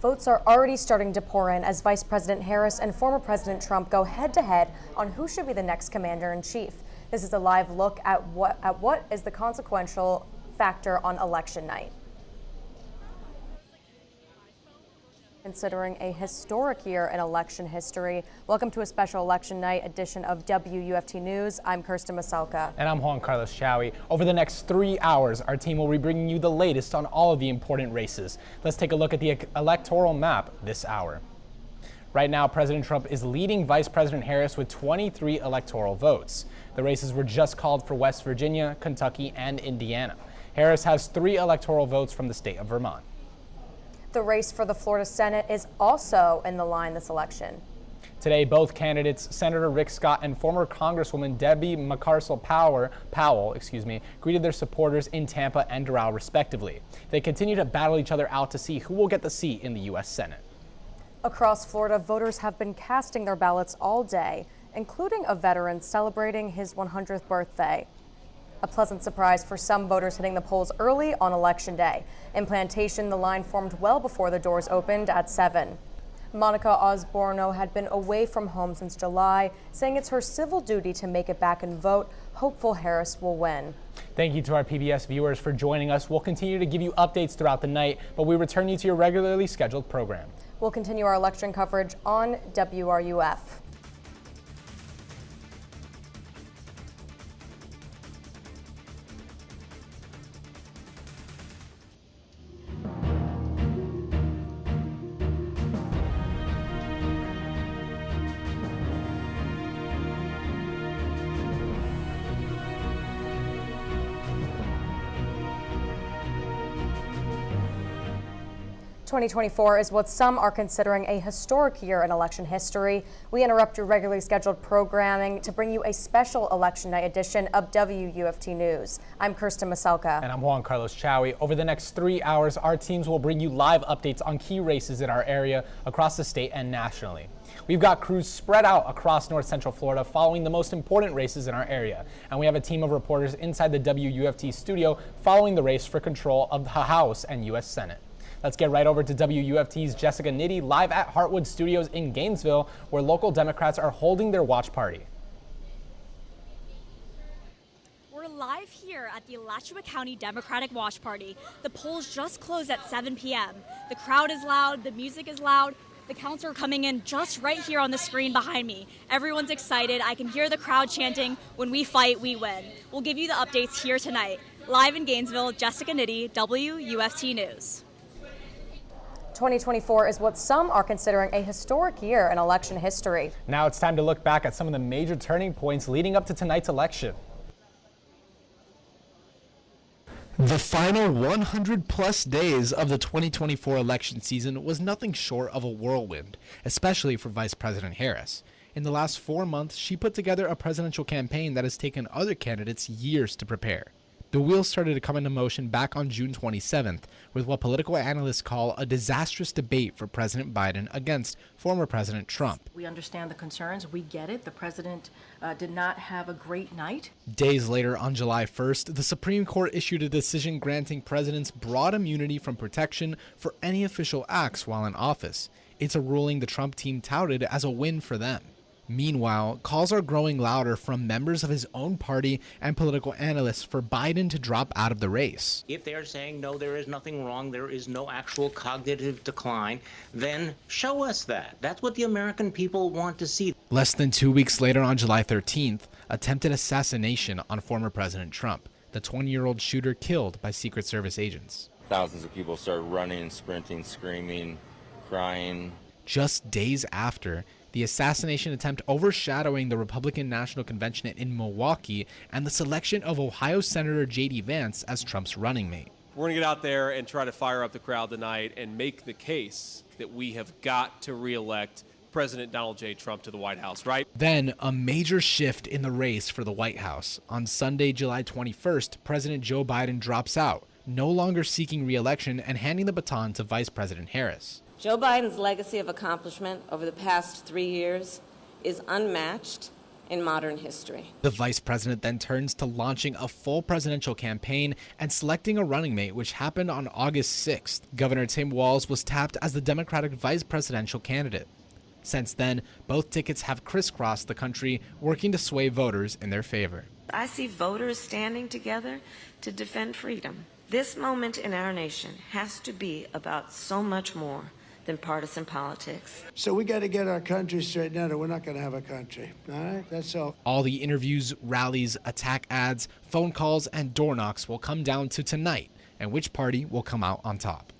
Votes are already starting to pour in as Vice President Harris and former President Trump go head-to-head on who should be the next commander-in-chief. This is a live look at what is the consequential factor on election night. Considering a historic year in election history. Welcome to a special election night edition of WUFT News. I'm Kirsten Maselka. And I'm Juan Chaoui. Over the next 3 hours, our team will be bringing you the latest on all of the important races. Let's take a look at the electoral map this hour. Right now, President Trump is leading Vice President Harris with 23 electoral votes. The races were just called for West Virginia, Kentucky, and Indiana. Harris has 3 electoral votes from the state of Vermont. The race for the Florida Senate is also in the line this election. Today, both candidates, Senator Rick Scott and former Congresswoman Debbie Powell, greeted their supporters in Tampa and Doral, respectively. They continue to battle each other out to see who will get the seat in the U.S. Senate. Across Florida, voters have been casting their ballots all day, including a veteran celebrating his 100th birthday. A pleasant surprise for some voters hitting the polls early on Election Day. In Plantation, the line formed well before the doors opened at 7. Monica Osborno had been away from home since July, saying it's her civil duty to make it back and vote, hopeful Harris will win. Thank you to our PBS viewers for joining us. We'll continue to give you updates throughout the night, but we return you to your regularly scheduled program. We'll continue our election coverage on WRUF. 2024 is what some are considering a historic year in election history. We interrupt your regularly scheduled programming to bring you a special election night edition of WUFT News. I'm Kirsten Maselka. And I'm Juan Chaoui. Over the next 3 hours, our teams will bring you live updates on key races in our area, across the state and nationally. We've got crews spread out across North Central Florida following the most important races in our area. And we have a team of reporters inside the WUFT studio following the race for control of the House and U.S. Senate. Let's get right over to WUFT's Jessica Nitti live at Heartwood Studios in Gainesville, where local Democrats are holding their watch party. We're live here at the Alachua County Democratic Watch Party. The polls just closed at 7 p.m. The crowd is loud, the music is loud. The counts are coming in just right here on the screen behind me. Everyone's excited. I can hear the crowd chanting, "When we fight, we win." We'll give you the updates here tonight. Live in Gainesville, Jessica Nitti, WUFT News. 2024 is what some are considering a historic year in election history. Now it's time to look back at some of the major turning points leading up to tonight's election. The final 100-plus days of the 2024 election season was nothing short of a whirlwind, especially for Vice President Harris. In the last 4 months, she put together a presidential campaign that has taken other candidates years to prepare. The wheels started to come into motion back on June 27th with what political analysts call a disastrous debate for President Biden against former President Trump. We understand the concerns. We get it. The president did not have a great night. Days later, on July 1st, the Supreme Court issued a decision granting presidents broad immunity from protection for any official acts while in office. It's a ruling the Trump team touted as a win for them. Meanwhile, calls are growing louder from members of his own party and political analysts for Biden to drop out of the race. If they're saying, no, there is nothing wrong, there is no actual cognitive decline, then show us that. That's what the American people want to see. Less than 2 weeks later, on July 13th, attempted assassination on former President Trump, the 20-year-old shooter killed by Secret Service agents. Thousands of people started running, sprinting, screaming, crying. Just days after, the assassination attempt overshadowing the Republican National Convention in Milwaukee and the selection of Ohio Senator J.D. Vance as Trump's running mate. We're going to get out there and try to fire up the crowd tonight and make the case that we have got to re-elect President Donald J. Trump to the White House, right? Then, a major shift in the race for the White House. On Sunday, July 21st, President Joe Biden drops out, no longer seeking re-election and handing the baton to Vice President Harris. Joe Biden's legacy of accomplishment over the past 3 years is unmatched in modern history. The vice president then turns to launching a full presidential campaign and selecting a running mate, which happened on August 6th. Governor Tim Walz was tapped as the Democratic vice presidential candidate. Since then, both tickets have crisscrossed the country, working to sway voters in their favor. I see voters standing together to defend freedom. This moment in our nation has to be about so much more than partisan politics. So we got to get our country straightened out or we're not going to have a country. All right, that's all. All the interviews, rallies, attack ads, phone calls, and door knocks will come down to tonight and which party will come out on top.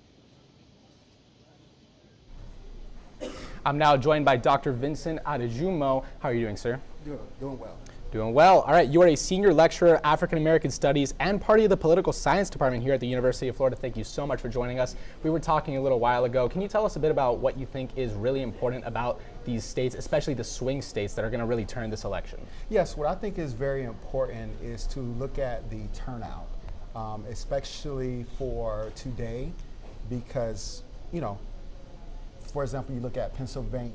I'm now joined by Dr. Vincent Adejumo. How are you doing, sir? Doing well. Doing well. All right, you are a senior lecturer, African American Studies, and part of the Political Science Department here at the University of Florida. Thank you so much for joining us. We were talking a little while ago. Can you tell us a bit about what you think is really important about these states, especially the swing states that are going to really turn this election? Yes, what I think is very important is to look at the turnout, especially for today, because, you know, for example, you look at Pennsylvania.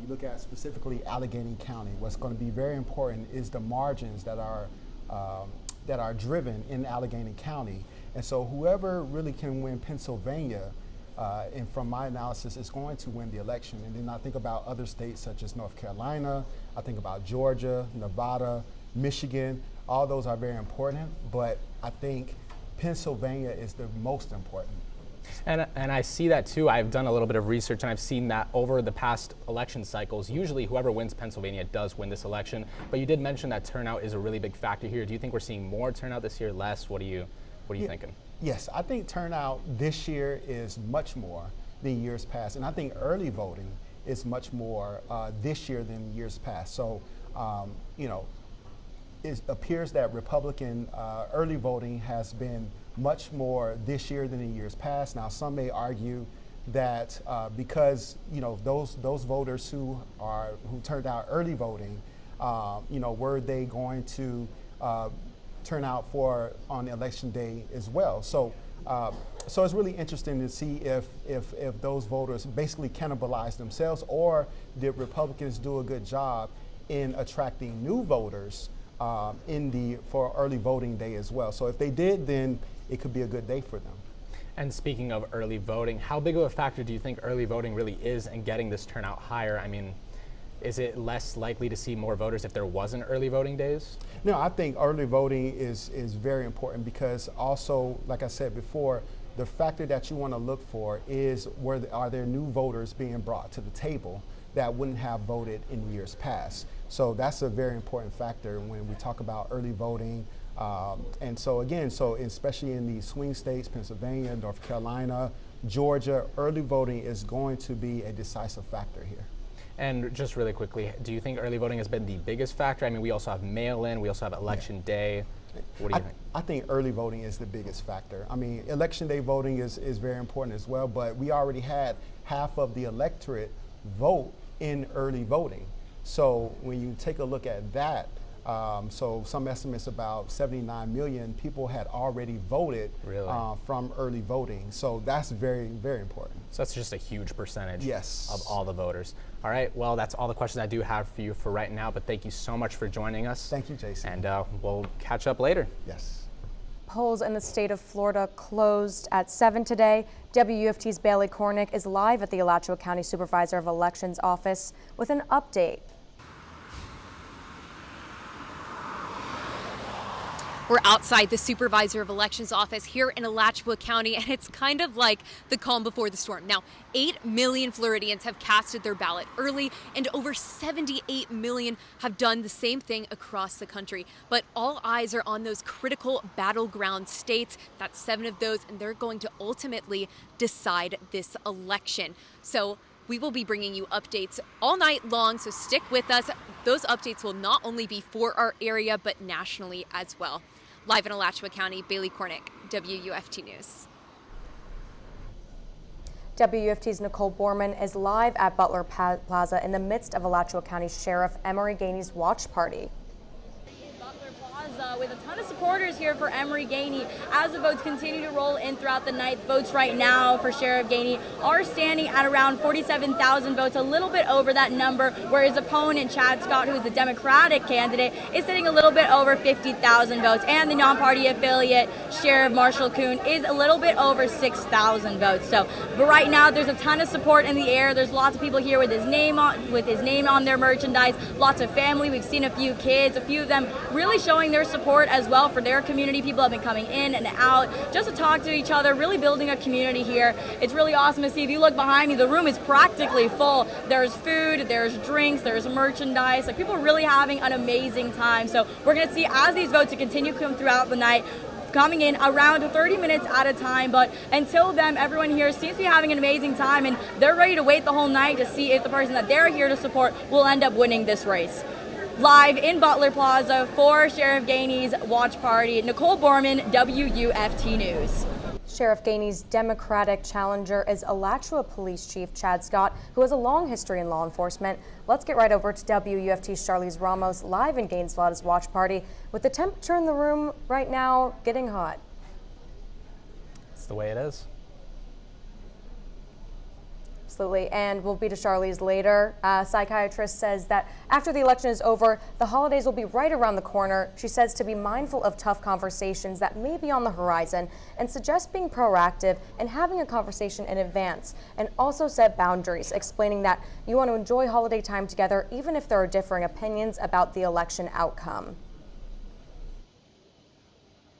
You look at specifically Allegheny County. What's going to be very important is the margins that are driven in Allegheny County. And so whoever really can win Pennsylvania, and from my analysis, is going to win the election. And then I think about other states such as North Carolina, I think about Georgia, Nevada, Michigan. All those are very important, but I think Pennsylvania is the most important. And I see that too. I've done a little bit of research and I've seen that over the past election cycles, usually whoever wins Pennsylvania does win this election. But you did mention that turnout is a really big factor here. Do you think we're seeing more turnout this year, less? What are you thinking? Yes, I think turnout this year is much more than years past. And I think early voting is much more this year than years past. So, you know, it appears that Republican early voting has been much more this year than in years past. Now, some may argue that because, you know, those voters who turned out early voting, you know, were they going to turn out on election day as well? So it's really interesting to see if those voters basically cannibalized themselves, or did Republicans do a good job in attracting new voters for early voting day as well. So if they did, then it could be a good day for them. And speaking of early voting, how big of a factor do you think early voting really is in getting this turnout higher? I mean, is it less likely to see more voters if there wasn't early voting days? No, I think early voting is very important because also, like I said before, the factor that you want to look for is are there new voters being brought to the table that wouldn't have voted in years past. So that's a very important factor when we talk about early voting. And so again, especially in the swing states, Pennsylvania, North Carolina, Georgia, early voting is going to be a decisive factor here. And just really quickly, do you think early voting has been the biggest factor? I mean, we also have mail-in, we also have election day. What do you think? I think early voting is the biggest factor. I mean, election day voting is very important as well, but we already had half of the electorate vote in early voting. So when you take a look at that, so some estimates about 79 million people had already voted from early voting. So that's very, very important. So that's just a huge percentage yes. of all the voters. All right, well, that's all the questions I do have for you for right now, but thank you so much for joining us. Thank you, Jason. And we'll catch up later. Yes. Polls in the state of Florida closed at 7 today. WUFT's Bailey Korinek is live at the Alachua County Supervisor of Elections office with an update. We're outside the Supervisor of Elections office here in Alachua County, and it's kind of like the calm before the storm. Now, 8 million Floridians have casted their ballot early, and over 78 million have done the same thing across the country. But all eyes are on those critical battleground states. That's 7 of those, and they're going to ultimately decide this election. So we will be bringing you updates all night long, so stick with us. Those updates will not only be for our area, but nationally as well. Live in Alachua County, Bailey Korinek, WUFT News. WUFT's Nicole Borman is live at Butler Plaza in the midst of Alachua County Sheriff Emory Gainey's watch party. Plaza with a ton of supporters here for Emery Gainey as the votes continue to roll in throughout the night. The votes right now for Sheriff Gainey are standing at around 47,000 votes, a little bit over that number, where his opponent, Chad Scott, who is the Democratic candidate, is sitting a little bit over 50,000 votes, and the non-party affiliate, Sheriff Marshall Kuhn, is a little bit over 6,000 votes. So, but right now there's a ton of support in the air. There's lots of people here with his name on their merchandise, lots of family. We've seen a few kids, a few of them really showing their support as well for their community. People have been coming in and out just to talk to each other, really building a community here. It's really awesome to see. If you look behind me, the room is practically full. There's food, there's drinks, there's merchandise. Like, people are really having an amazing time. So we're going to see as these votes continue to come throughout the night, coming in around 30 minutes at a time. But until then, everyone here seems to be having an amazing time, and they're ready to wait the whole night to see if the person that they're here to support will end up winning this race. Live in Butler Plaza for Sheriff Gainey's watch party, Nicole Borman, WUFT News. Sheriff Gainey's Democratic challenger is Alachua Police Chief Chad Scott, who has a long history in law enforcement. Let's get right over to WUFT's Charlize Ramos live in Gainesville at his watch party, with the temperature in the room right now getting hot. It's the way it is. Absolutely, and we'll be to Charlize later. A psychiatrist says that after the election is over, the holidays will be right around the corner. She says to be mindful of tough conversations that may be on the horizon and suggests being proactive and having a conversation in advance, and also set boundaries, explaining that you want to enjoy holiday time together even if there are differing opinions about the election outcome.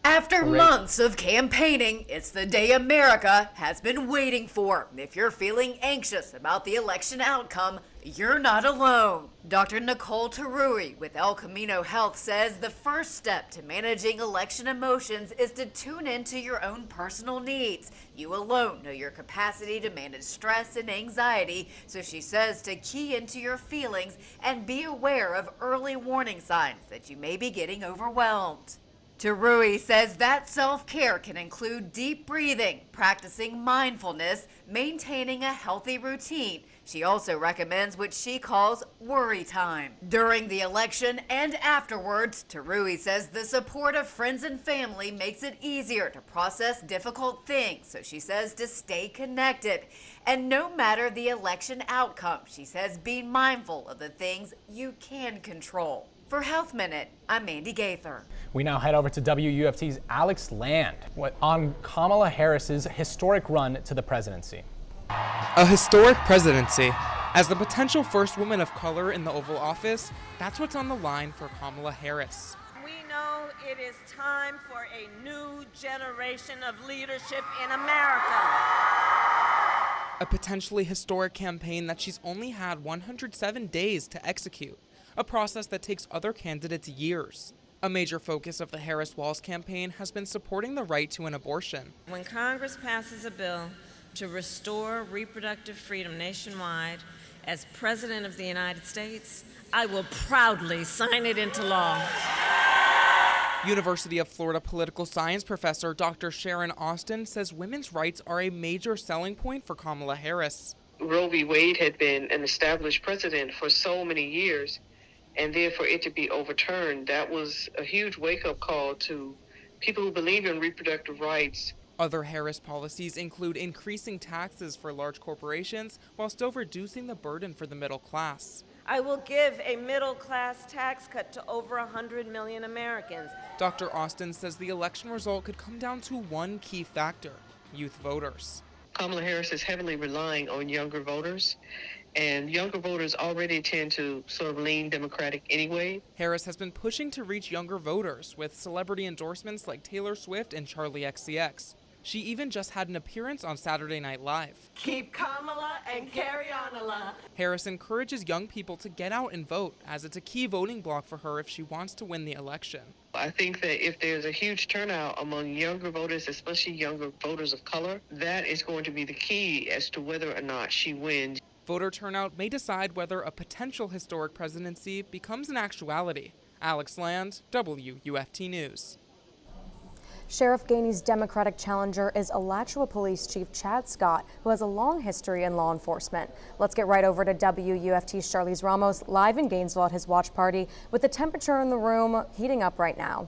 After months of campaigning, it's the day America has been waiting for. If you're feeling anxious about the election outcome, you're not alone. Dr. Nicole with El Camino Health says the first step to managing election emotions is to tune into your own personal needs. You alone know your capacity to manage stress and anxiety, so she says to key into your feelings and be aware of early warning signs that you may be getting overwhelmed. Chaoui says that self-care can include deep breathing, practicing mindfulness, maintaining a healthy routine. She also recommends what she calls worry time. During the election and afterwards, Chaoui says the support of friends and family makes it easier to process difficult things, so she says to stay connected. And no matter the election outcome, she says be mindful of the things you can control. For Health Minute, I'm Mandy Gaither. We now head over to WUFT's Alex Land on Kamala Harris's historic run to the presidency. A historic presidency. As the potential first woman of color in the Oval Office, that's what's on the line for Kamala Harris. We know it is time for a new generation of leadership in America. A potentially historic campaign that she's only had 107 days to execute. A process that takes other candidates years. A major focus of the Harris-Walz campaign has been supporting the right to an abortion. When Congress passes a bill to restore reproductive freedom nationwide, as President of the United States, I will proudly sign it into law. University of Florida political science professor Dr. Sharon Austin says women's rights are a major selling point for Kamala Harris. Roe v. Wade had been an established precedent for so many years, and then for it to be overturned, that was a huge wake-up call to people who believe in reproductive rights. Other Harris policies include increasing taxes for large corporations while still reducing the burden for the middle class. I will give a middle-class tax cut to over 100 million Americans. Dr. Austin says the election result could come down to one key factor: youth voters. Kamala Harris is heavily relying on younger voters, and younger voters already tend to sort of lean Democratic anyway. Harris has been pushing to reach younger voters with celebrity endorsements like Taylor Swift and Charli XCX. She even just had an appearance on Saturday Night Live. Keep Kamala and carry on, Allah. Harris encourages young people to get out and vote, as it's a key voting bloc for her if she wants to win the election. I think that if there's a huge turnout among younger voters, especially younger voters of color, that is going to be the key as to whether or not she wins. Voter turnout may decide whether a potential historic presidency becomes an actuality. Alex Land, WUFT News. Sheriff Gainey's Democratic challenger is Alachua Police Chief Chad Scott, who has a long history in law enforcement. Let's get right over to WUFT's Charlize Ramos, live in Gainesville at his watch party, with the temperature in the room heating up right now.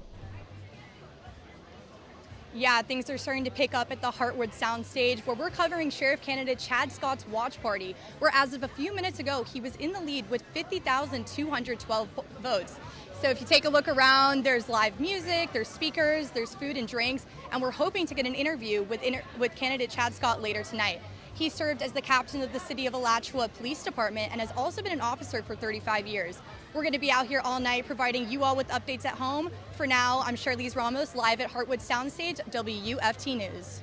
Yeah, things are starting to pick up at the Heartwood Soundstage, where we're covering Sheriff candidate Chad Scott's watch party, where as of a few minutes ago, he was in the lead with 50,212 votes. So if you take a look around, there's live music, there's speakers, there's food and drinks, and we're hoping to get an interview with candidate Chad Scott later tonight. He served as the captain of the City of Alachua Police Department and has also been an officer for 35 years. We're going to be out here all night providing you all with updates at home. For now, I'm Charlize Ramos, live at Heartwood Soundstage, WUFT News.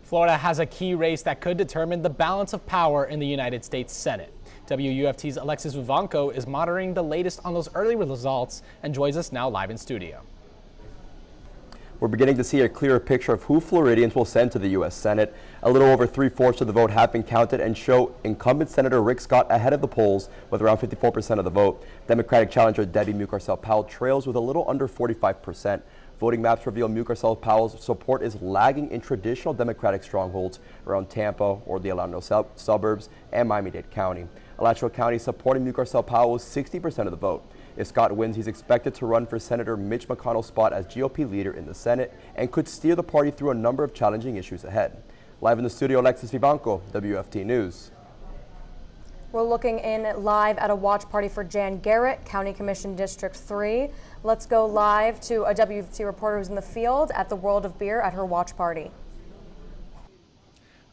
Florida has a key race that could determine the balance of power in the United States Senate. WUFT's Alexis Vivanco is monitoring the latest on those early results and joins us now live in studio. We're beginning to see a clearer picture of who Floridians will send to the U.S. Senate. A little over 3/4 of the vote have been counted and show incumbent Senator Rick Scott ahead of the polls with around 54% of the vote. Democratic challenger Debbie Mucarsel-Powell trails with a little under 45%. Voting maps reveal Mucarsel-Powell's support is lagging in traditional Democratic strongholds around Tampa or the Orlando suburbs and Miami-Dade County. Alachua County supporting Mucarsel-Powell with 60% of the vote. If Scott wins, he's expected to run for Senator Mitch McConnell's spot as GOP leader in the Senate and could steer the party through a number of challenging issues ahead. Live in the studio, Alexis Vivanco, WFT News. We're looking in live at a watch party for Jan Garrett, County Commission District 3. Let's go live to a WFT reporter who's in the field at the World of Beer at her watch party.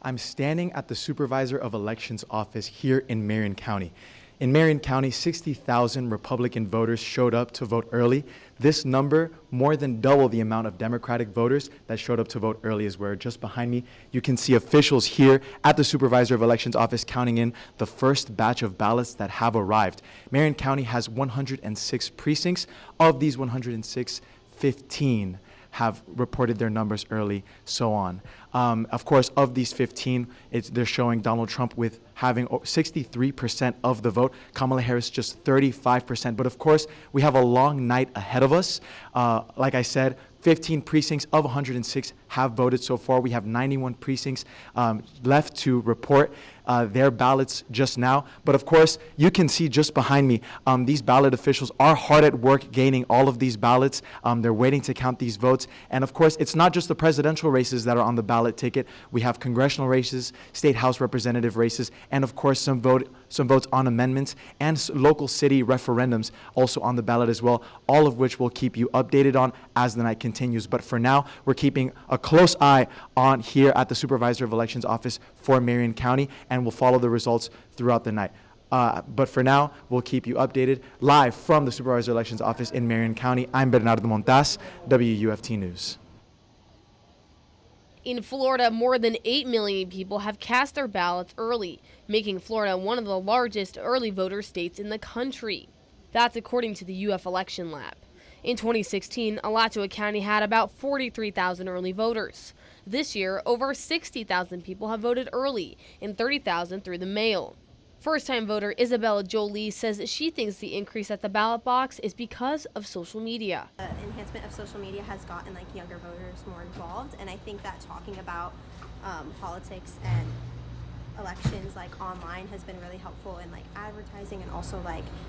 I'm standing at the Supervisor of Elections office here in Marion County. In Marion County, 60,000 Republican voters showed up to vote early. This number, more than double the amount of Democratic voters that showed up to vote early, is where just behind me you can see officials here at the Supervisor of Elections office counting in the first batch of ballots that have arrived. Marion County has 106 precincts. Of these 106, 15 have reported their numbers early, so on. Of course, of these 15, they're showing Donald Trump with having 63% of the vote, Kamala Harris just 35%. But of course, we have a long night ahead of us. Like I said, 15 precincts of 106 have voted so far. We have 91 precincts left to report their ballots just now. But of course, you can see just behind me, these ballot officials are hard at work gaining all of these ballots. They're waiting to count these votes. And of course, it's not just the presidential races that are on the ballot ticket. We have congressional races, state house representative races, and of course, some votes on amendments and local city referendums also on the ballot as well, all of which we'll keep you updated on as the night continues. But for now, we're keeping a close eye on here at the Supervisor of Elections office for Marion County, and we'll follow the results throughout the night. But for now, we'll keep you updated live from the Supervisor of Elections office in Marion County. I'm Bernardo Montas, WUFT News. In Florida, more than 8 million people have cast their ballots early, making Florida one of the largest early voter states in the country. That's according to the UF Election Lab. In 2016, Alachua County had about 43,000 early voters. This year, over 60,000 people have voted early and 30,000 through the mail. First-time voter Isabella Jolie says she thinks the increase at the ballot box is because of social media. The enhancement of social media has gotten younger voters more involved, and I think that talking about politics and elections online has been really helpful in advertising and also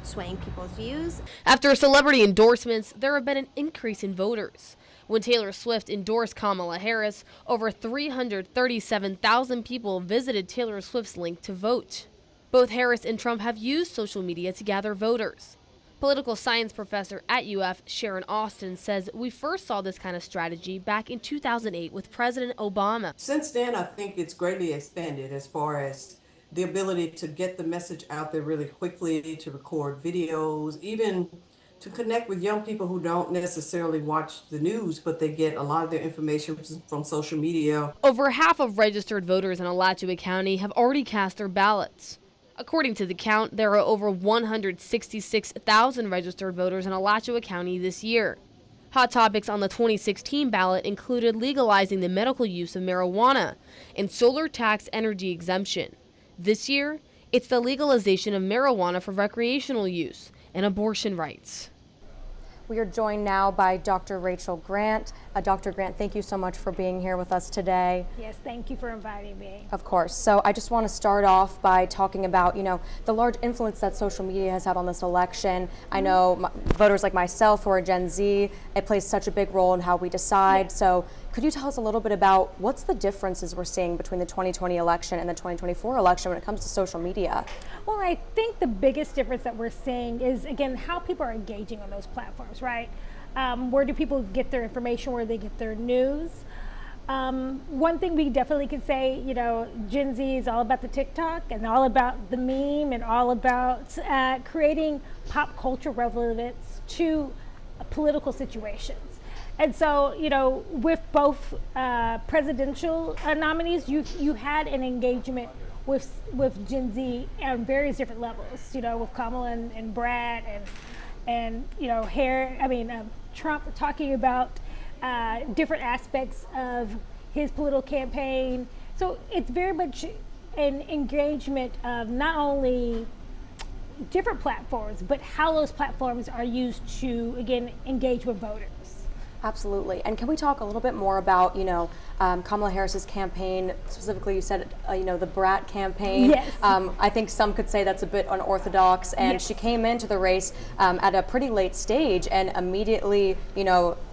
swaying people's views. After celebrity endorsements, there have been an increase in voters. When Taylor Swift endorsed Kamala Harris, over 337,000 people visited Taylor Swift's link to vote. Both Harris and Trump have used social media to gather voters. Political science professor at UF, Sharon Austin, says we first saw this kind of strategy back in 2008 with President Obama. Since then, I think it's greatly expanded as far as the ability to get the message out there really quickly, to record videos, even to connect with young people who don't necessarily watch the news, but they get a lot of their information from social media. Over half of registered voters in Alachua County have already cast their ballots. According to the count, there are over 166,000 registered voters in Alachua County this year. Hot topics on the 2016 ballot included legalizing the medical use of marijuana and solar tax energy exemption. This year, it's the legalization of marijuana for recreational use and abortion rights. We are joined now by Dr. Rachel Grant. Dr. Grant, thank you so much for being here with us today. Yes, thank you for inviting me. Of course. So I just want to start off by talking about, the large influence that social media has had on this election. I know voters like myself who are Gen Z, it plays such a big role in how we decide. Yes. So could you tell us a little bit about what's the differences we're seeing between the 2020 election and the 2024 election when it comes to social media? Well, I think the biggest difference that we're seeing is, again, how people are engaging on those platforms, right? Where do people get their information, where they get their news? One thing we definitely could say, Gen Z is all about the TikTok and all about the meme and all about creating pop culture relevance to political situations. And so, with both presidential nominees, you had an engagement with Gen Z on various different levels, with Kamala and Brad and Trump talking about different aspects of his political campaign. So it's very much an engagement of not only different platforms, but how those platforms are used to, again, engage with voters. Absolutely. And can we talk a little bit more about, Kamala Harris's campaign, specifically you said, the Brat campaign. Yes. I think some could say that's a bit unorthodox, and yes. She came into the race at a pretty late stage and immediately,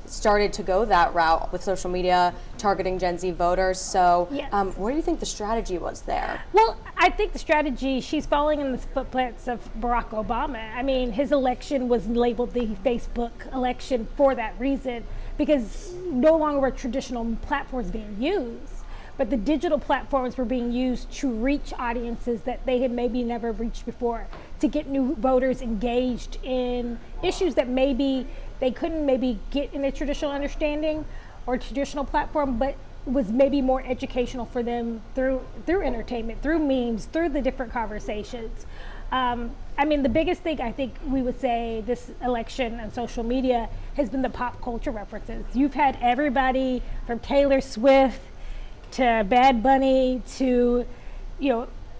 started to go that route with social media targeting Gen Z voters. So yes. What do you think the strategy was there? Well, I think the strategy, she's following in the footprints of Barack Obama. I mean, his election was labeled the Facebook election for that reason, because no longer were traditional platforms being used, but the digital platforms were being used to reach audiences that they had maybe never reached before, to get new voters engaged in issues that maybe they couldn't maybe get in a traditional understanding or traditional platform, but was maybe more educational for them through entertainment, through memes, through the different conversations. The biggest thing I think we would say this election on social media has been the pop culture references. You've had everybody from Taylor Swift to Bad Bunny to,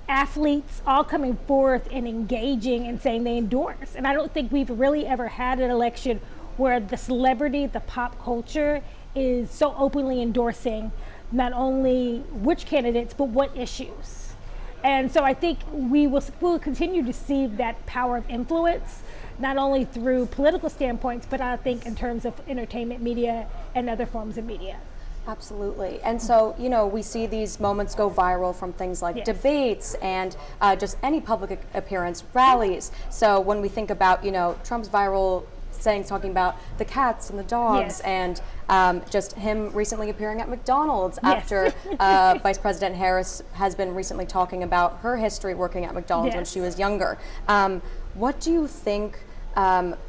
athletes all coming forth and engaging and saying they endorse. And I don't think we've really ever had an election where the celebrity, the pop culture is so openly endorsing not only which candidates, but what issues. And so I think we'll continue to see that power of influence, not only through political standpoints, but I think in terms of entertainment media and other forms of media. Absolutely. And so, we see these moments go viral from things like yes. debates and just any public appearance, rallies. So when we think about, Trump's viral sayings talking about the cats and the dogs, yes. and just him recently appearing at McDonald's yes. after Vice President Harris has been recently talking about her history working at McDonald's yes. when she was younger. What do you think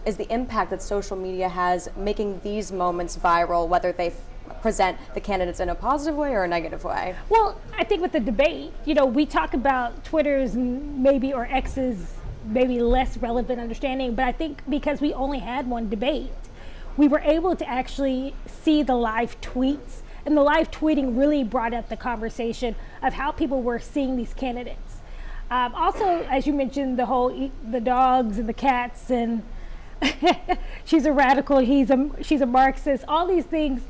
is the impact that social media has making these moments viral, whether they present the candidates in a positive way or a negative way? Well, I think with the debate, we talk about Twitter's maybe or X's maybe less relevant understanding, but I think because we only had one debate, we were able to actually see the live tweets, and the live tweeting really brought up the conversation of how people were seeing these candidates. Also, as you mentioned, the dogs and the cats, and she's a radical, she's a Marxist, all these things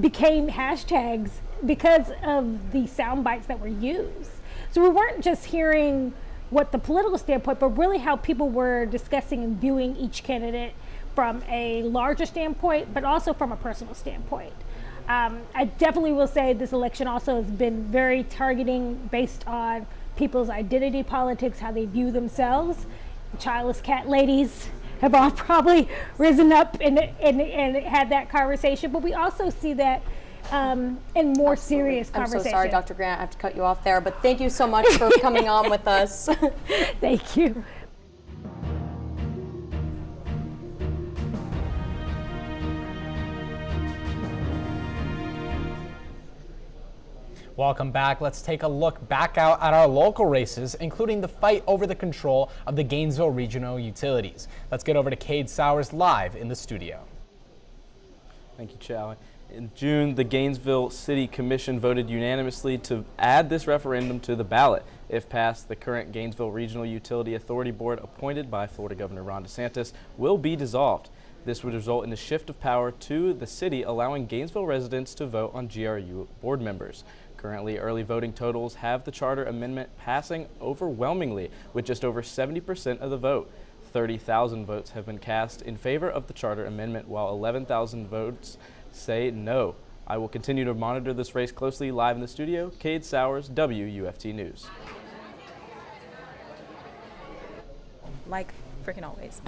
became hashtags because of the sound bites that were used. So we weren't just hearing what the political standpoint, but really how people were discussing and viewing each candidate from a larger standpoint, but also from a personal standpoint. I definitely will say this election also has been very targeting based on people's identity politics, how they view themselves. The childless cat ladies have all probably risen up and had that conversation, but we also see that in more serious conversation. I'm so sorry, Dr. Grant, I have to cut you off there, but thank you so much for coming on with us. Thank you. Welcome back. Let's take a look back out at our local races, including the fight over the control of the Gainesville Regional Utilities. Let's get over to Cade Sowers live in the studio. Thank you, Chaoui. In June, the Gainesville City Commission voted unanimously to add this referendum to the ballot. If passed, the current Gainesville Regional Utility Authority Board appointed by Florida Governor Ron DeSantis will be dissolved. This would result in a shift of power to the city, allowing Gainesville residents to vote on GRU board members. Currently, early voting totals have the charter amendment passing overwhelmingly with just over 70% of the vote. 30,000 votes have been cast in favor of the charter amendment, while 11,000 votes say no. I will continue to monitor this race closely. Live in the studio, Cade Sowers, WUFT News. Like freaking always.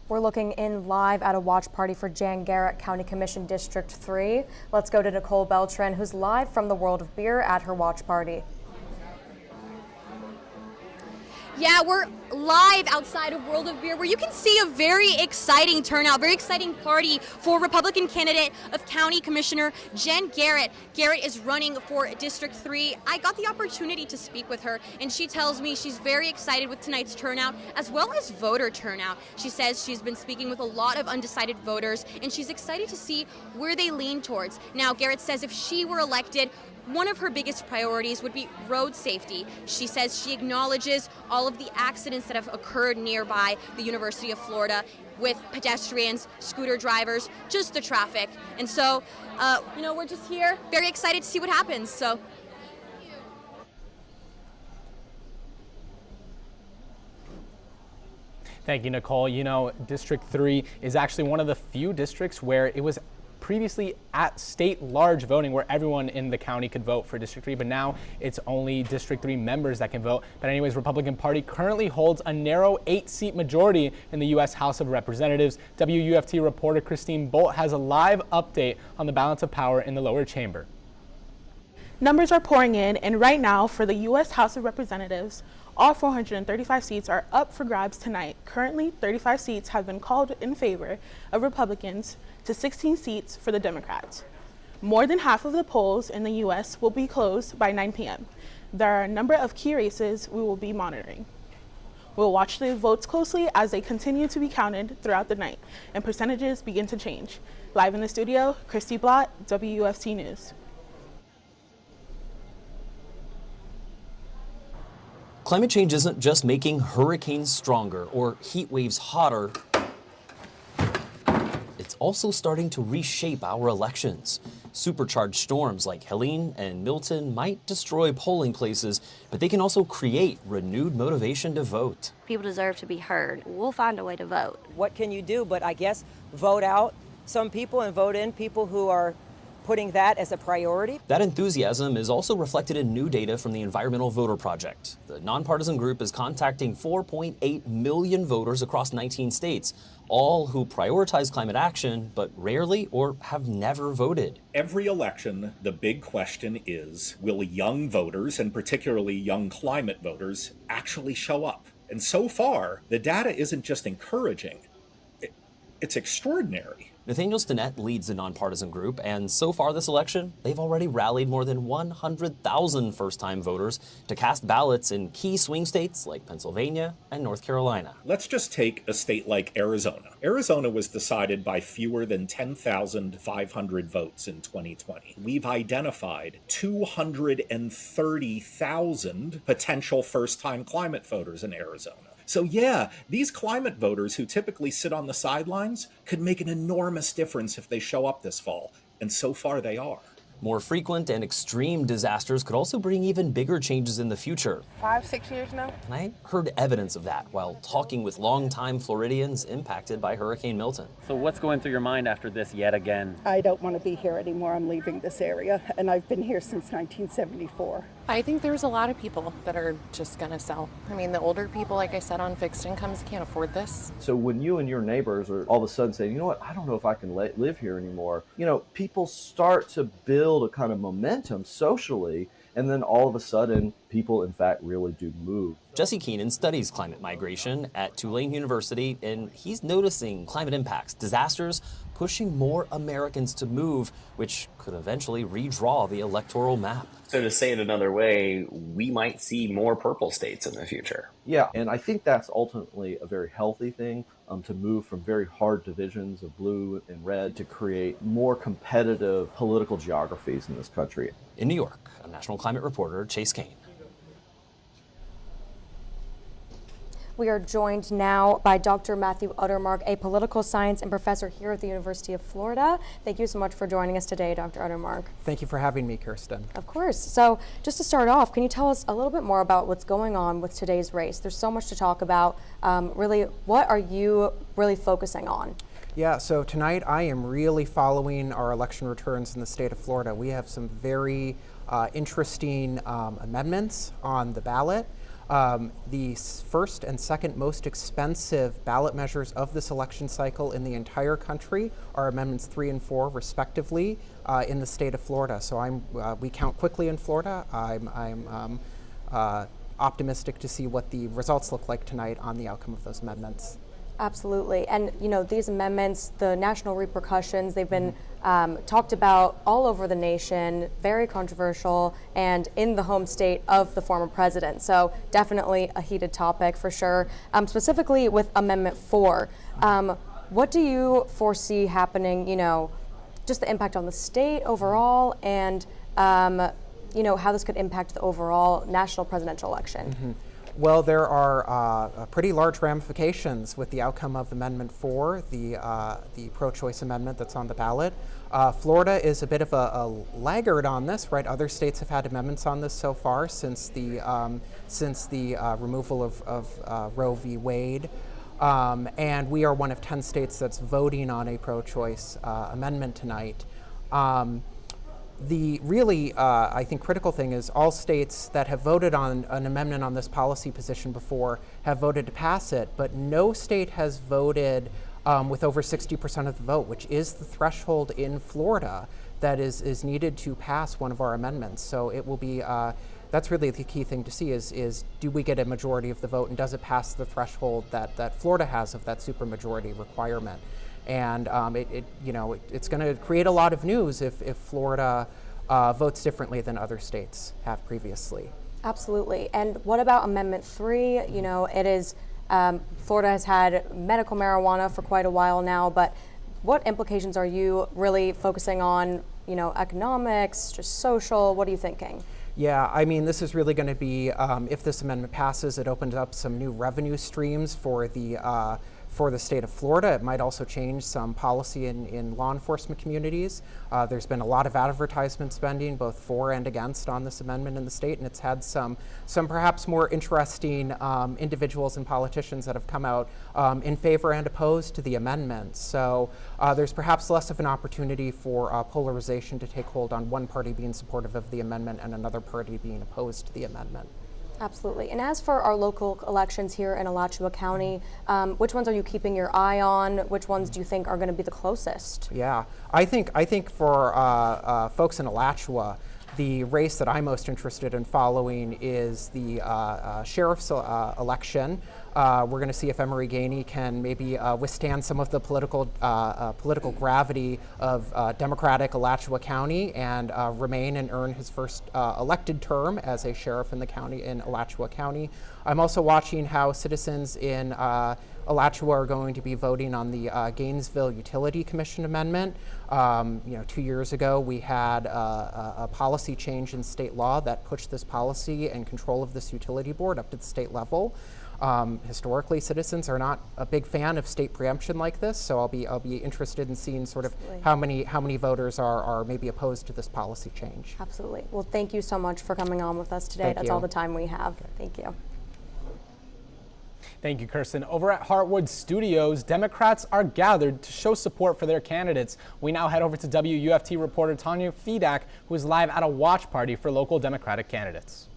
We're looking in live at a watch party for Jan Garrett, County Commission District 3. Let's go to Nicole Beltran, who's live from the World of Beer at her watch party. Yeah, we're live outside of World of Beer, where you can see a very exciting turnout, very exciting party for Republican candidate of County Commissioner Jan Garrett. Garrett is running for District 3. I got the opportunity to speak with her, and she tells me she's very excited with tonight's turnout, as well as voter turnout. She says she's been speaking with a lot of undecided voters, and she's excited to see where they lean towards. Now, Garrett says if she were elected, one of her biggest priorities would be road safety. She says she acknowledges all of the accidents that have occurred nearby the University of Florida with pedestrians, scooter drivers, just the traffic. And so, we're just here, very excited to see what happens. So. Thank you, Nicole. You know, District 3 is actually one of the few districts where it was previously at state large voting where everyone in the county could vote for District 3, but now it's only District 3 members that can vote. But anyways, Republican Party currently holds a narrow 8-seat majority in the U.S. House of Representatives. WUFT reporter Christine Bolt has a live update on the balance of power in the lower chamber. Numbers are pouring in, and right now for the U.S. House of Representatives, all 435 seats are up for grabs tonight. Currently, 35 seats have been called in favor of Republicans to 16 seats for the Democrats. More than half of the polls in the U.S. will be closed by 9 p.m. There are a number of key races we will be monitoring. We'll watch the votes closely as they continue to be counted throughout the night and percentages begin to change. Live in the studio, Chrystie, Blot, WUFT News. Climate change isn't just making hurricanes stronger or heat waves hotter. It's also starting to reshape our elections. Supercharged storms like Helene and Milton might destroy polling places, but they can also create renewed motivation to vote. People deserve to be heard. We'll find a way to vote. What can you do? But I guess vote out some people and vote in people who are putting that as a priority. That enthusiasm is also reflected in new data from the Environmental Voter Project. The nonpartisan group is contacting 4.8 million voters across 19 states, all who prioritize climate action but rarely or have never voted. Every election, the big question is, will young voters, and particularly young climate voters, actually show up? And so far, the data isn't just encouraging, it's extraordinary. Nathaniel Stinnett leads the nonpartisan group, and so far this election, they've already rallied more than 100,000 first-time voters to cast ballots in key swing states like Pennsylvania and North Carolina. Let's just take a state like Arizona. Arizona was decided by fewer than 10,500 votes in 2020. We've identified 230,000 potential first-time climate voters in Arizona. So yeah, these climate voters who typically sit on the sidelines could make an enormous difference if they show up this fall, and so far they are. More frequent and extreme disasters could also bring even bigger changes in the future. 5-6 years now? And I heard evidence of that while talking with longtime Floridians impacted by Hurricane Milton. So what's going through your mind after this yet again? I don't want to be here anymore. I'm leaving this area, and I've been here since 1974. I think there's a lot of people that are just going to sell. I mean, the older people, like I said, on fixed incomes can't afford this. So when you and your neighbors are all of a sudden saying, you know what, I don't know if I can live here anymore, people start to build a kind of momentum socially, and then all of a sudden, people, in fact, really do move. Jesse Keenan studies climate migration at Tulane University, and he's noticing climate impacts, disasters, pushing more Americans to move, which could eventually redraw the electoral map. So to say it another way, we might see more purple states in the future. Yeah, and I think that's ultimately a very healthy thing, to move from very hard divisions of blue and red to create more competitive political geographies in this country. In New York, a national climate reporter, Chase Kane. We are joined now by Dr. Matthew Uttermark, a political science and professor here at the University of Florida. Thank you so much for joining us today, Dr. Uttermark. Thank you for having me, Kirsten. Of course. So just to start off, can you tell us a little bit more about what's going on with today's race? There's so much to talk about. Really, what are you really focusing on? Yeah, so tonight I am really following our election returns in the state of Florida. We have some very interesting amendments on the ballot. The first and second most expensive ballot measures of this election cycle in the entire country are Amendments 3 and 4, respectively, in the state of Florida. So we count quickly in Florida. I'm optimistic to see what the results look like tonight on the outcome of those amendments. Absolutely. And, you know, these amendments, the national repercussions, they've been talked about all over the nation, very controversial, and in the home state of the former president. So definitely a heated topic for sure. Specifically with Amendment 4, what do you foresee happening, you know, just the impact on the state overall and, you know, how this could impact the overall national presidential election? Mm-hmm. Well, there are pretty large ramifications with the outcome of Amendment 4, the pro-choice amendment that's on the ballot. Florida is a bit of a laggard on this, right? Other states have had amendments on this so far since the removal of Roe v. Wade. And we are one of 10 states that's voting on a pro-choice amendment tonight. The really, I think, critical thing is all states that have voted on an amendment on this policy position before have voted to pass it, but no state has voted with over 60% of the vote, which is the threshold in Florida that is needed to pass one of our amendments. So it will be, that's really the key thing to see is do we get a majority of the vote and does it pass the threshold that Florida has of that supermajority requirement? And it's going to create a lot of news if Florida votes differently than other states have previously. Absolutely. And what about Amendment 3? You know, it is, Florida has had medical marijuana for quite a while now, but what implications are you really focusing on, you know, economics, just social? What are you thinking? Yeah, I mean, this is really going to be, if this amendment passes, it opens up some new revenue streams for the state of Florida. It might also change some policy in law enforcement communities. There's been a lot of advertisement spending, both for and against, on this amendment in the state, and it's had some perhaps more interesting individuals and politicians that have come out in favor and opposed to the amendment. So there's perhaps less of an opportunity for polarization to take hold on one party being supportive of the amendment and another party being opposed to the amendment. Absolutely. And as for our local elections here in Alachua County, which ones are you keeping your eye on? Which ones do you think are going to be the closest? Yeah, I think for folks in Alachua, the race that I'm most interested in following is the sheriff's election. We're going to see if Emery Gainey can maybe withstand some of the political gravity of Democratic Alachua County and remain and earn his first elected term as a sheriff in the county, in Alachua County. I'm also watching how citizens in Alachua are going to be voting on the Gainesville Utility Commission Amendment. 2 years ago, we had a policy change in state law that pushed this policy and control of this utility board up to the state level. Historically, citizens are not a big fan of state preemption like this, so I'll be interested in seeing sort of how many voters are maybe opposed to this policy change. Absolutely. Well, thank you so much for coming on with us today. That's all the time we have. Okay. Thank you. Thank you, Kirsten. Over at Heartwood Studios, Democrats are gathered to show support for their candidates. We now head over to WUFT reporter Tanya Fedak, who is live at a watch party for local Democratic candidates.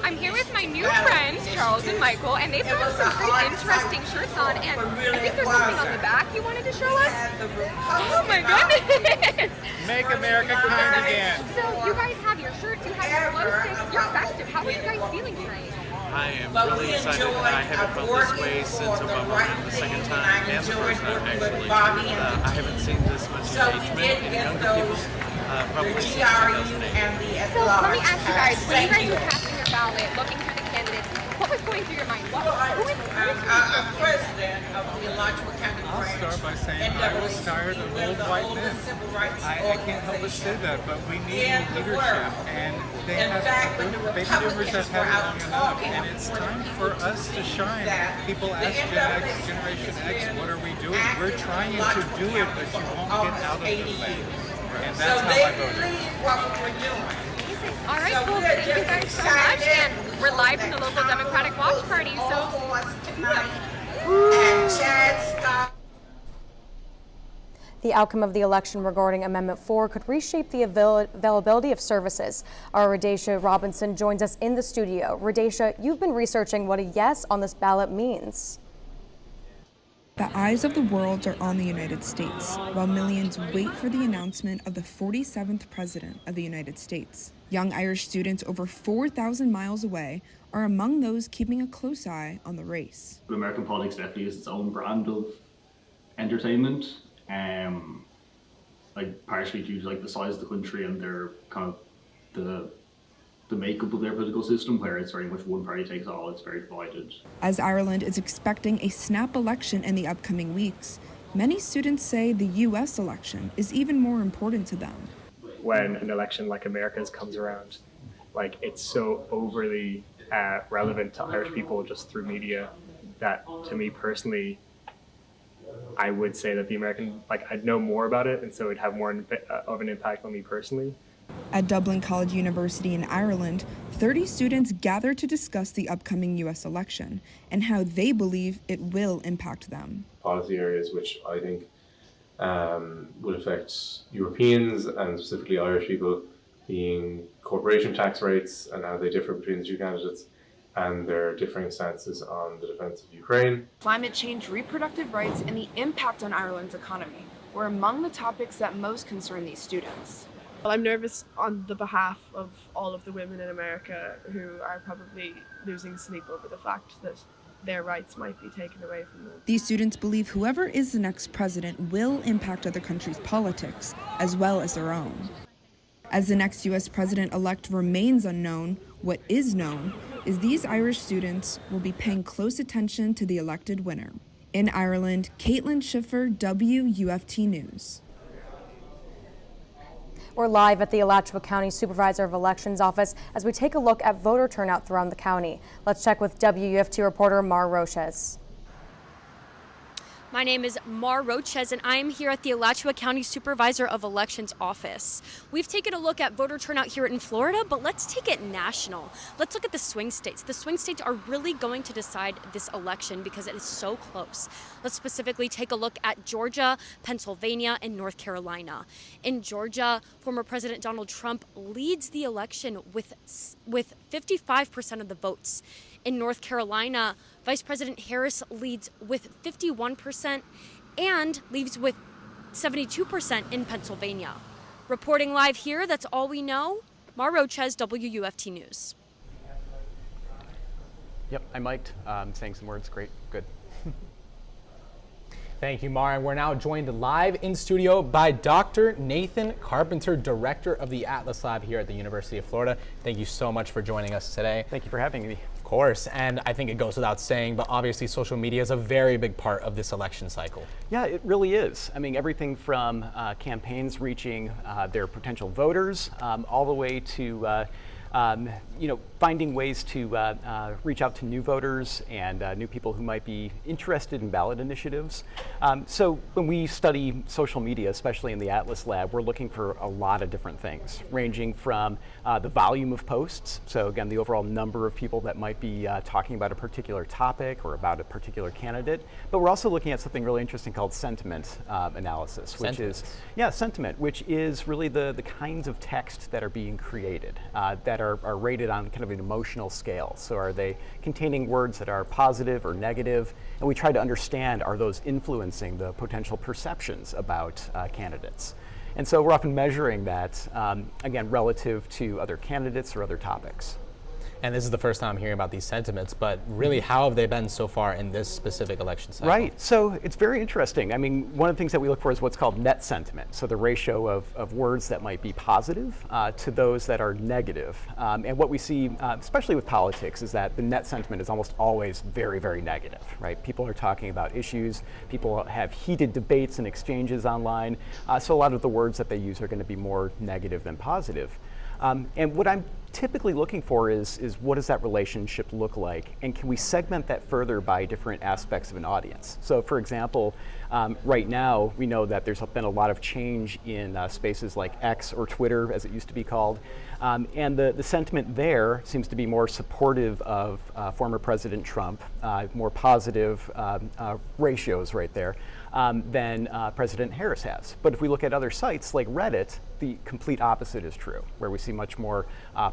I'm here with my new friends, Charles and Michael, and they've got some pretty interesting shirts on, and I think there's something on the back you wanted to show us. Oh my goodness! Make America kind again. So you guys have your shirts, you have your glow sticks, you're festive. How are you guys feeling tonight? I am really excited. I haven't felt this way since Obama ran the second time and the first time, actually. I haven't seen this much engagement in younger people probably since 2008. So let me ask you guys, when you guys were casting your ballot, looking through the candidates, what was going through your mind? Who is president of the Alachua County branch. I'll start by saying I was tired of old white men. I can't help but say that, but we need new leadership, and baby boomers have had it long enough, and it's time for us to shine. People ask Gen X, Generation X, what are we doing? We're trying to do it, but you won't get out of the way. And that's how I voted. What we're doing. All right, cool. Thank you guys so much. And we're live from the local Democratic Watch Party, so. The outcome of the election regarding Amendment 4 could reshape the availability of services. Our Radesha Robinson joins us in the studio. Radesha, you've been researching what a yes on this ballot means. The eyes of the world are on the United States, while millions wait for the announcement of the 47th President of the United States. Young Irish students over 4,000 miles away are among those keeping a close eye on the race. American politics definitely is its own brand of entertainment, like partially due to like the size of the country and their kind of the makeup of their political system, where it's very much one party takes all, it's very divided. As Ireland is expecting a snap election in the upcoming weeks, many students say the U.S. election is even more important to them. When an election like America's comes around, like it's so overly relevant to Irish people just through media that, to me personally, I would say that the American, like I'd know more about it, and so it'd have more of an impact on me personally. At Dublin College University in Ireland, 30 students gathered to discuss the upcoming U.S. election and how they believe it will impact them. Policy areas which I think would affect Europeans and specifically Irish people, being corporation tax rates and how they differ between the two candidates and their differing stances on the defense of Ukraine. Climate change, reproductive rights, and the impact on Ireland's economy were among the topics that most concern these students. Well, I'm nervous on the behalf of all of the women in America who are probably losing sleep over the fact that their rights might be taken away from them. These students believe whoever is the next president will impact other countries' politics as well as their own. As the next U.S. president-elect remains unknown, what is known is these Irish students will be paying close attention to the elected winner. In Ireland, Caitlyn Schiffer, WUFT News. We're live at the Alachua County Supervisor of Elections office as we take a look at voter turnout throughout the county. Let's check with WUFT reporter Roches. My name is Roches, and I am here at the Alachua County Supervisor of Elections office. We've taken a look at voter turnout here in Florida, but let's take it national. Let's look at the swing states. The swing states are really going to decide this election because it is so close. Let's specifically take a look at Georgia, Pennsylvania, and North Carolina. In Georgia, former President Donald Trump leads the election with 55% of the votes. In North Carolina, Vice President Harris leads with 51% and leads with 72% in Pennsylvania. Reporting live here, that's all we know. Roches, WUFT News. Yep, I mic'd. Saying some words. Great, good. Thank you, Mar. And we're now joined live in studio by Dr. Nathan Carpenter, Director of the Atlas Lab here at the University of Florida. Thank you so much for joining us today. Thank you for having me. Of course, and I think it goes without saying, but obviously social media is a very big part of this election cycle. Yeah, it really is. I mean, everything from campaigns reaching their potential voters all the way to finding ways to reach out to new voters and new people who might be interested in ballot initiatives. So when we study social media, especially in the Atlas Lab, we're looking for a lot of different things, ranging from the volume of posts. So again, the overall number of people that might be talking about a particular topic or about a particular candidate. But we're also looking at something really interesting called sentiment analysis, which which is really the kinds of text that are being created that are rated on kind of an emotional scale. So are they containing words that are positive or negative? And we try to understand, are those influencing the potential perceptions about candidates? And so we're often measuring that, again, relative to other candidates or other topics. And this is the first time I'm hearing about these sentiments, but really, how have they been so far in this specific election cycle? Right, so it's very interesting. I mean, one of the things that we look for is what's called net sentiment, so the ratio of words that might be positive to those that are negative. And what we see, especially with politics, is that the net sentiment is almost always very, very negative, right? People are talking about issues, people have heated debates and exchanges online, so a lot of the words that they use are going to be more negative than positive. And what I'm typically looking for is what does that relationship look like, and can we segment that further by different aspects of an audience? So for example, right now we know that there's been a lot of change in spaces like X or Twitter, as it used to be called, and the sentiment there seems to be more supportive of former President Trump, more positive ratios right there. Than President Harris has. But if we look at other sites like Reddit, the complete opposite is true, where we see much more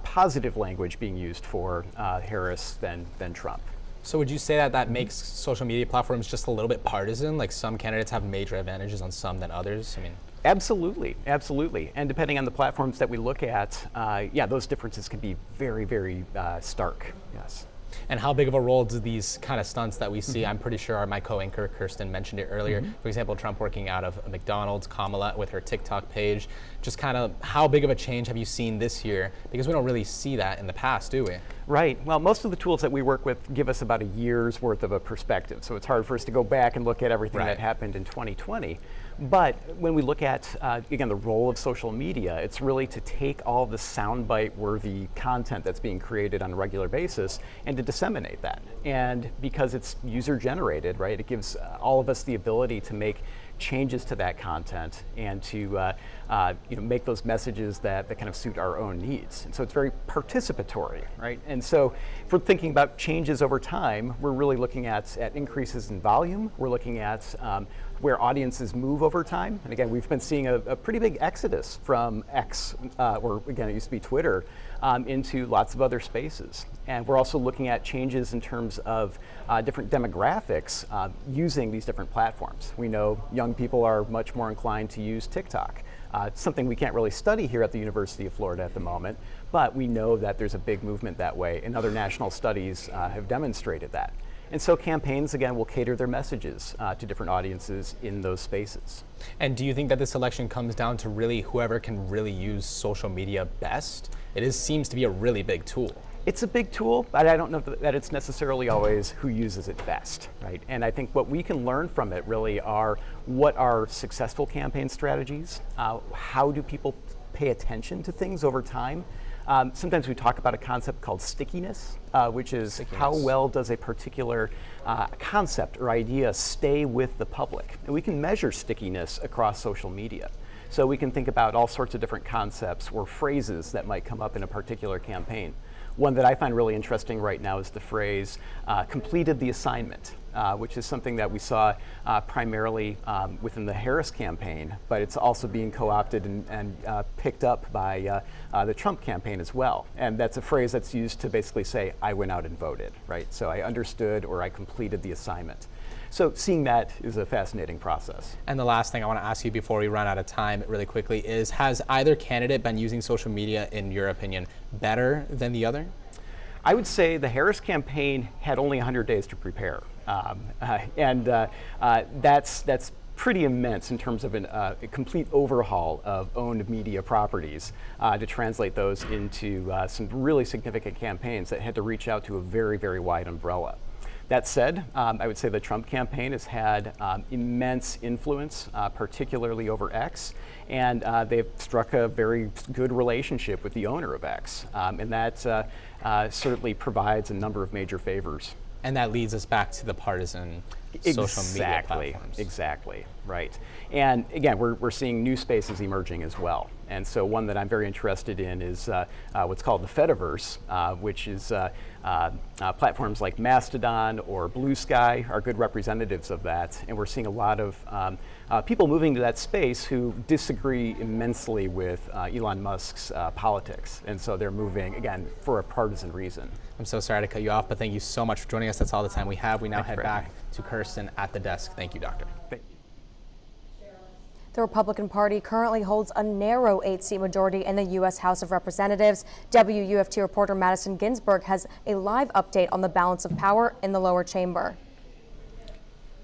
positive language being used for Harris than Trump. So would you say that that makes social media platforms just a little bit partisan? Like some candidates have major advantages on some than others? I mean, absolutely, absolutely. And depending on the platforms that we look at, yeah, those differences can be very, very stark, yes. And how big of a role do these kind of stunts that we see? I'm pretty sure my co-anchor Kirsten mentioned it earlier. For example, Trump working out of McDonald's, Kamala with her TikTok page. Just kind of how big of a change have you seen this year? Because we don't really see that in the past, do we? Right. Well, most of the tools that we work with give us about a year's worth of a perspective. So it's hard for us to go back and look at everything that happened in 2020. But when we look at, again, the role of social media, it's really to take all the soundbite worthy content that's being created on a regular basis and to disseminate that. And because it's user generated, right, it gives all of us the ability to make changes to that content and to make those messages that kind of suit our own needs. And so it's very participatory, right? And so if we're thinking about changes over time, we're really looking at increases in volume. We're looking at where audiences move over time. And again, we've been seeing a pretty big exodus from X, or again, it used to be Twitter, into lots of other spaces. And we're also looking at changes in terms of different demographics using these different platforms. We know young people are much more inclined to use TikTok. It's something we can't really study here at the University of Florida at the moment, but we know that there's a big movement that way, and other national studies have demonstrated that. And so campaigns, again, will cater their messages to different audiences in those spaces. And do you think that this election comes down to really whoever can really use social media best? It seems to be a really big tool. It's a big tool, but I don't know that it's necessarily always who uses it best, right? And I think what we can learn from it really are what are successful campaign strategies, how do people pay attention to things over time. Sometimes we talk about a concept called stickiness, which is how well does a particular concept or idea stay with the public. And we can measure stickiness across social media. So we can think about all sorts of different concepts or phrases that might come up in a particular campaign. One that I find really interesting right now is the phrase, completed the assignment, which is something that we saw primarily within the Harris campaign, but it's also being co-opted and picked up by the Trump campaign as well. And that's a phrase that's used to basically say, I went out and voted, right? So I understood or I completed the assignment. So seeing that is a fascinating process. And the last thing I want to ask you before we run out of time really quickly is, has either candidate been using social media, in your opinion, better than the other? I would say the Harris campaign had only 100 days to prepare. That's pretty immense in terms of a complete overhaul of owned media properties to translate those into some really significant campaigns that had to reach out to a very, very wide umbrella. That said, I would say the Trump campaign has had immense influence, particularly over X, and they've struck a very good relationship with the owner of X, and that certainly provides a number of major favors. And that leads us back to the partisan social media platforms. Exactly, right. And again, we're seeing new spaces emerging as well. And so one that I'm very interested in is what's called the Fediverse, which is platforms like Mastodon or Blue Sky are good representatives of that. And we're seeing a lot of people moving to that space who disagree immensely with Elon Musk's politics. And so they're moving, again, for a partisan reason. I'm so sorry to cut you off, but thank you so much for joining us. That's all the time we have. We now head back to Kirsten at the desk. Thank you, Doctor. Thank you. The Republican Party currently holds a narrow 8-seat majority in the U.S. House of Representatives. WUFT reporter Madison Ginsburg has a live update on the balance of power in the lower chamber.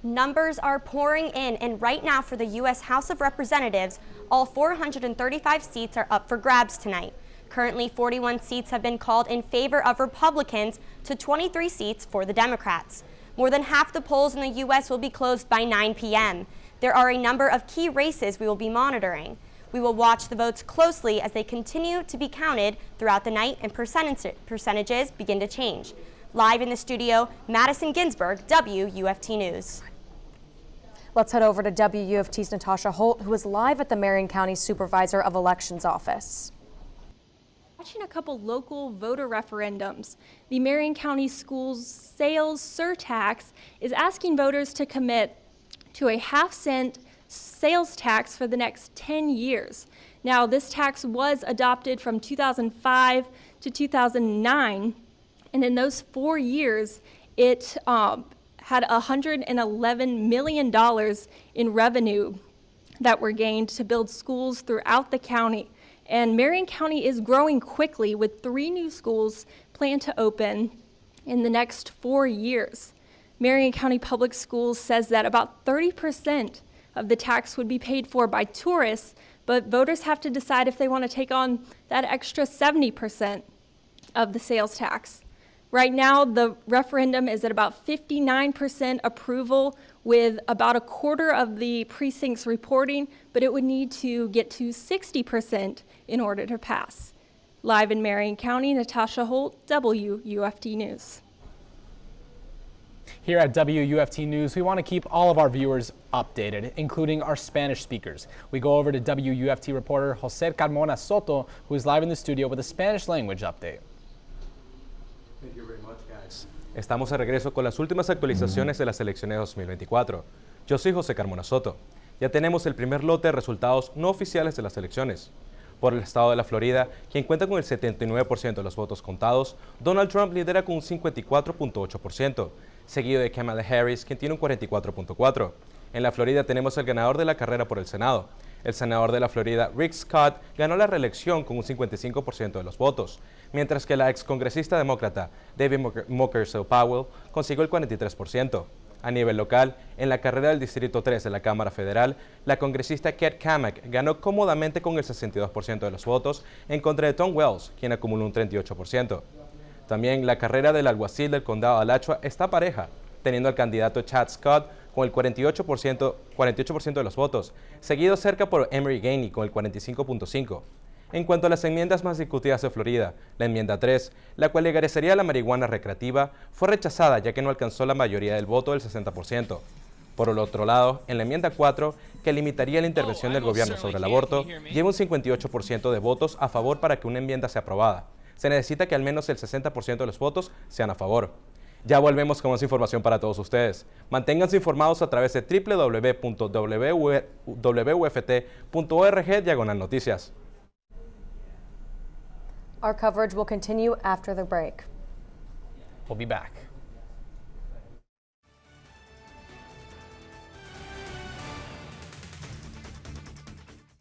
Numbers are pouring in, and right now for the U.S. House of Representatives, all 435 seats are up for grabs tonight. Currently, 41 seats have been called in favor of Republicans to 23 seats for the Democrats. More than half the polls in the U.S. will be closed by 9 p.m. There are a number of key races we will be monitoring. We will watch the votes closely as they continue to be counted throughout the night and percentages begin to change. Live in the studio, Madison Ginsburg, WUFT News. Let's head over to WUFT's Natasha Holt, who is live at the Marion County Supervisor of Elections office. Watching a couple local voter referendums. The Marion County Schools sales surtax is asking voters to commit to a half-cent sales tax for the next 10 years. Now, this tax was adopted from 2005 to 2009, and in those 4 years, it had $111 million in revenue that were gained to build schools throughout the county. And Marion County is growing quickly with 3 new schools planned to open in the next 4 years. Marion County Public Schools says that about 30% of the tax would be paid for by tourists, but voters have to decide if they want to take on that extra 70% of the sales tax. Right now, the referendum is at about 59% approval, with about a quarter of the precincts reporting, but it would need to get to 60% in order to pass. Live in Marion County, Natasha Holt, WUFT News. Here at WUFT News, we want to keep all of our viewers updated, including our Spanish speakers. We go over to WUFT reporter Jose Carmona Soto, who is live in the studio with a Spanish language update. Thank you very much, guys. Estamos de regreso con las últimas actualizaciones de las elecciones de 2024. Yo soy José Carmona Soto. Ya tenemos el primer lote de resultados no oficiales de las elecciones. Por el estado de la Florida, quien cuenta con el 79% de los votos contados, Donald Trump lidera con un 54.8%, seguido de Kamala Harris, quien tiene un 44.4%. En la Florida tenemos el ganador de la carrera por el Senado. El senador de la Florida, Rick Scott, ganó la reelección con un 55% de los votos, mientras que la excongresista demócrata David Mockers Powell consiguió el 43%. A nivel local, en la carrera del Distrito 3 de la Cámara Federal, la congresista Kat Cammack ganó cómodamente con el 62% de los votos en contra de Tom Wells, quien acumuló un 38%. También la carrera del alguacil del condado de Alachua está pareja, teniendo al candidato Chad Scott con el 48% de los votos, seguido cerca por Emery Gainey con el 45.5%. En cuanto a las enmiendas más discutidas de Florida, la enmienda 3, la cual legalizaría la marihuana recreativa, fue rechazada ya que no alcanzó la mayoría del voto del 60%. Por el otro lado, en la enmienda 4, que limitaría la intervención del gobierno sobre el aborto, lleva un 58% de votos a favor para que una enmienda sea aprobada. Se necesita que al menos el 60% de los votos sean a favor. Ya volvemos con más información para todos ustedes. Manténganse informados a través de www.wuft.org/noticias. Our coverage will continue after the break. We'll be back.